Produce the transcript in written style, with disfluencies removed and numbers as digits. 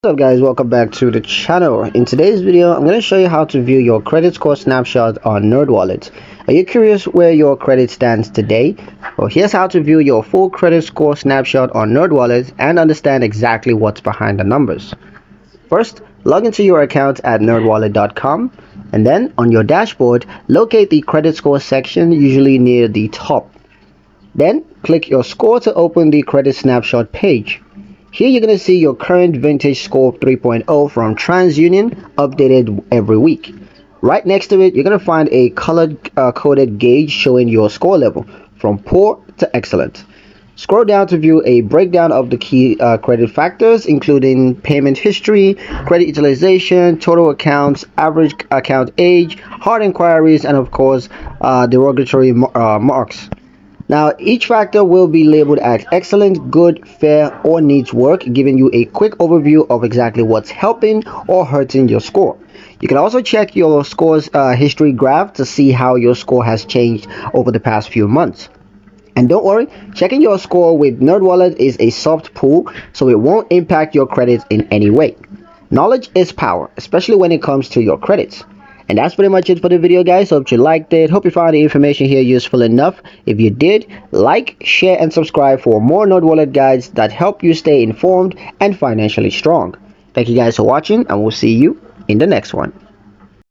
What's up guys, welcome back to the channel. In today's video I'm going to show you how to view your credit score snapshot on Nerdwallet. Are you curious where your credit stands today? Well, here's how to view your full credit score snapshot on Nerdwallet and understand exactly what's behind the numbers. First, log into your account at nerdwallet.com, and then on your dashboard locate the credit score section, usually near the top. Then click your score to open the credit snapshot page. Here you're going to see your current vintage score 3.0 from TransUnion, updated every week. Right next to it, you're going to find a coded gauge showing your score level from poor to excellent. Scroll down to view a breakdown of the key credit factors, including payment history, credit utilization, total accounts, average account age, hard inquiries, and of course, derogatory marks. Now, each factor will be labeled as excellent, good, fair, or needs work, giving you a quick overview of exactly what's helping or hurting your score. You can also check your score's history graph to see how your score has changed over the past few months. And don't worry, checking your score with Nerdwallet is a soft pull, so it won't impact your credits in any way. Knowledge is power, especially when it comes to your credits. And that's pretty much it for the video, guys. Hope you liked it. Hope you found the information here useful enough. If you did, like, share, and subscribe for more Nerdwallet guides that help you stay informed and financially strong. Thank you guys for watching, and we'll see you in the next one.